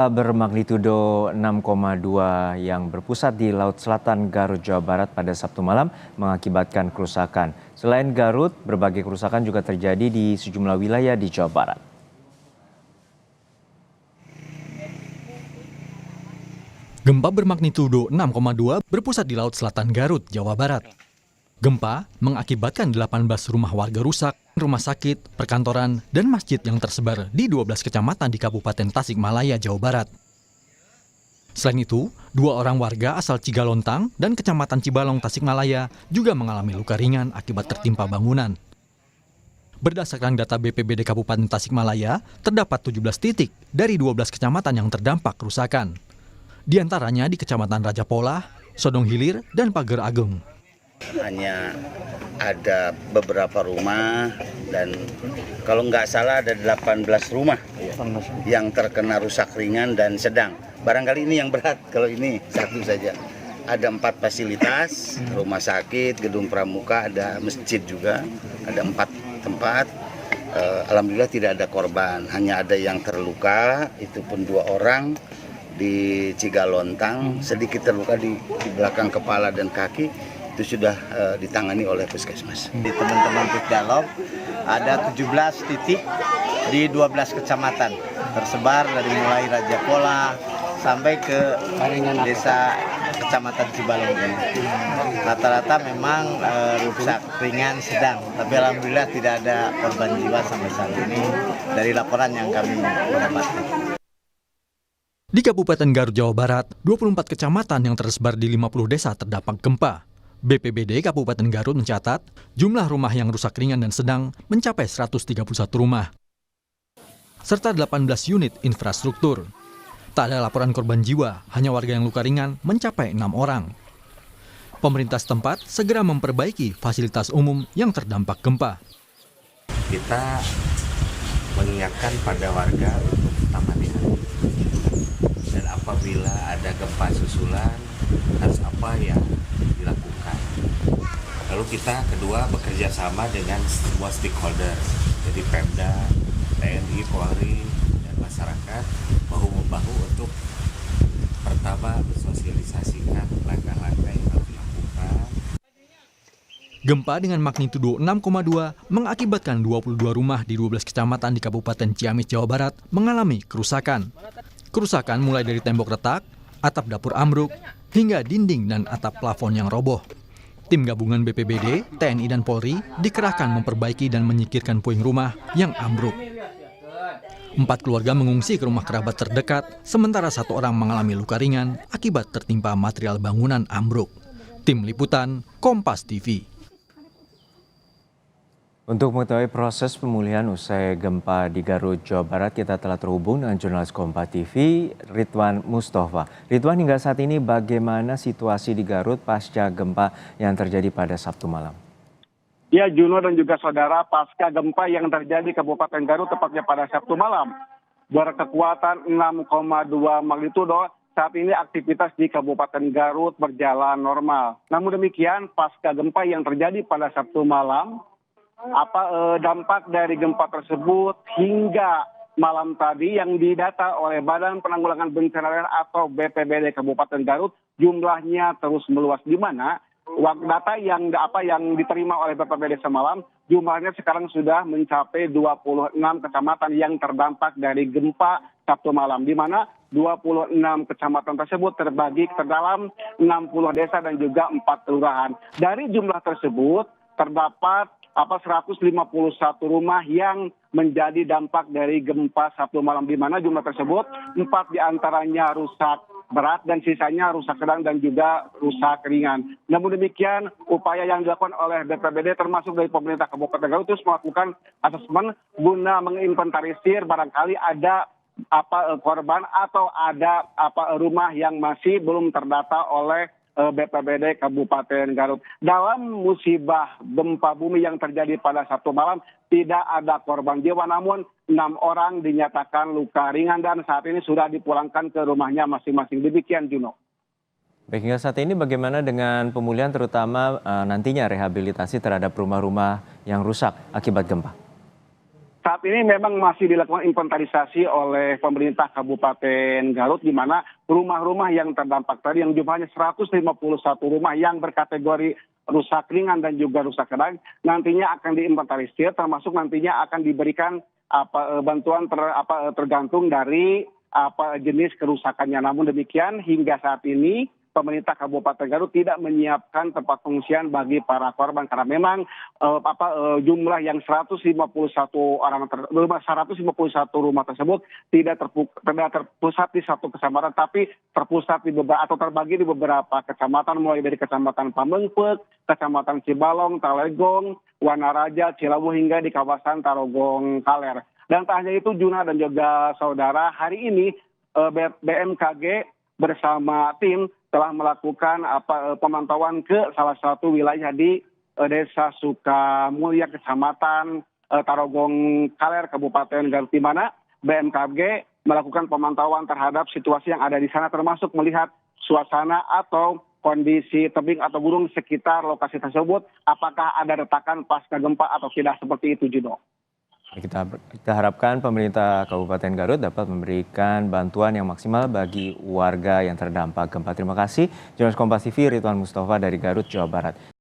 Bermagnitudo 6,2 yang berpusat di Laut Selatan Garut, Jawa Barat pada Sabtu malam mengakibatkan kerusakan. Selain Garut, berbagai kerusakan juga terjadi di sejumlah wilayah di Jawa Barat. Gempa bermagnitudo 6,2 berpusat di Laut Selatan Garut, Jawa Barat. Gempa mengakibatkan 18 rumah warga rusak, rumah sakit, perkantoran, dan masjid yang tersebar di 12 kecamatan di Kabupaten Tasikmalaya, Jawa Barat. Selain itu, 2 orang warga asal Cigalontang dan Kecamatan Cibalong, Tasikmalaya juga mengalami luka ringan akibat tertimpa bangunan. Berdasarkan data BPBD Kabupaten Tasikmalaya, terdapat 17 titik dari 12 kecamatan yang terdampak kerusakan. Di antaranya di Kecamatan Raja Polah, Sodong Hilir, dan Pager Agung. Hanya ada beberapa rumah dan kalau nggak salah ada 18 rumah yang terkena rusak ringan dan sedang. Barangkali ini yang berat, kalau ini satu saja. Ada 4 fasilitas, rumah sakit, gedung pramuka, ada masjid juga, ada 4 tempat. Alhamdulillah tidak ada korban, hanya ada yang terluka, itu pun 2 orang di Cigalontang, sedikit terluka di belakang kepala dan kaki. Itu sudah ditangani oleh puskesmas. Di teman-teman Pusdalog ada 17 titik di 12 kecamatan tersebar dari mulai Raja Polah sampai ke desa kecamatan Cibalong ini. Rata-rata memang rusak ringan sedang, tapi alhamdulillah tidak ada korban jiwa sampai saat ini dari laporan yang kami dapatkan. Di Kabupaten Garut, Jawa Barat, 24 kecamatan yang tersebar di 50 desa terdampak gempa. BPBD Kabupaten Garut mencatat jumlah rumah yang rusak ringan dan sedang mencapai 131 rumah, serta 18 unit infrastruktur. Tak ada laporan korban jiwa, hanya warga yang luka ringan mencapai 6 orang. Pemerintah setempat segera memperbaiki fasilitas umum yang terdampak gempa. Kita mengingatkan pada warga untuk tetap hati-hati. Dan apabila ada gempa susulan, harus apa yang dilakukan. Lalu kita kedua bekerja sama dengan semua stakeholder, jadi Pemda, TNI, Polri, dan masyarakat bahu-membahu untuk pertama mensosialisasikan langkah-langkah yang harus dilakukan. Gempa dengan magnitudo 6,2 mengakibatkan 22 rumah di 12 kecamatan di Kabupaten Ciamis, Jawa Barat mengalami kerusakan. Kerusakan mulai dari tembok retak, atap dapur ambruk, hingga dinding dan atap plafon yang roboh. Tim gabungan BPBD, TNI, dan Polri dikerahkan memperbaiki dan menyingkirkan puing rumah yang ambruk. 4 keluarga mengungsi ke rumah kerabat terdekat, sementara 1 orang mengalami luka ringan akibat tertimpa material bangunan ambruk. Tim Liputan, Kompas TV. Untuk mengetahui proses pemulihan usai gempa di Garut, Jawa Barat, kita telah terhubung dengan jurnalis Kompas TV, Ridwan Mustafa. Ridwan, hingga saat ini bagaimana situasi di Garut pasca gempa yang terjadi pada Sabtu malam? Ya, Juno dan juga saudara, pasca gempa yang terjadi di Kabupaten Garut tepatnya pada Sabtu malam, berkekuatan 6,2 magnitudo, saat ini aktivitas di Kabupaten Garut berjalan normal. Namun demikian, pasca gempa yang terjadi pada Sabtu malam, dampak dari gempa tersebut hingga malam tadi yang didata oleh Badan Penanggulangan Bencana Daerah atau BPBD Kabupaten Garut jumlahnya terus meluas, di mana data yang diterima oleh BPBD semalam jumlahnya sekarang sudah mencapai 26 kecamatan yang terdampak dari gempa Sabtu malam, di mana 26 kecamatan tersebut terbagi ke dalam 60 desa dan juga 4 kelurahan. Dari jumlah tersebut terdapat 151 rumah yang menjadi dampak dari gempa Sabtu malam, di mana jumlah tersebut 4 diantaranya rusak berat dan sisanya rusak sedang dan juga rusak ringan. Namun demikian, upaya yang dilakukan oleh BPBD termasuk dari pemerintah Kabupaten Garut terus melakukan asesmen guna menginventarisir barangkali ada korban atau ada rumah yang masih belum terdata oleh BPBD Kabupaten Garut. Dalam musibah gempa bumi yang terjadi pada Sabtu malam, tidak ada korban jiwa, namun 6 orang dinyatakan luka ringan dan saat ini sudah dipulangkan ke rumahnya masing-masing. Demikian, Juno. Baik, hingga saat ini bagaimana dengan pemulihan terutama nantinya rehabilitasi terhadap rumah-rumah yang rusak akibat gempa? Saat ini memang masih dilakukan inventarisasi oleh pemerintah Kabupaten Garut, di mana rumah-rumah yang terdampak tadi yang jumlahnya 151 rumah yang berkategori rusak ringan dan juga rusak sedang nantinya akan diinventarisir, termasuk nantinya akan diberikan bantuan tergantung dari jenis kerusakannya. Namun demikian hingga saat ini pemerintah Kabupaten Garut tidak menyiapkan tempat pengungsian bagi para korban karena memang jumlah yang 151 rumah tersebut tidak terpusat di satu kecamatan, tapi terpusat di beberapa atau terbagi di beberapa kecamatan, mulai dari kecamatan Pamengpeuk, kecamatan Cibalong, Talegong, Wanaraja, Cilawu hingga di kawasan Tarogong Kaler. Dan tak hanya itu, Juna dan juga saudara, hari ini BMKG bersama tim telah melakukan pemantauan ke salah satu wilayah di Desa Sukamulya, Kecamatan Tarogong Kaler, Kabupaten Garut, di mana BMKG melakukan pemantauan terhadap situasi yang ada di sana, termasuk melihat suasana atau kondisi tebing atau gunung sekitar lokasi tersebut, apakah ada retakan pasca gempa atau tidak, seperti itu, Juno. Kita harapkan pemerintah Kabupaten Garut dapat memberikan bantuan yang maksimal bagi warga yang terdampak gempa. Terima kasih, Jurnalis Kompas TV Ridwan Mustafa dari Garut, Jawa Barat.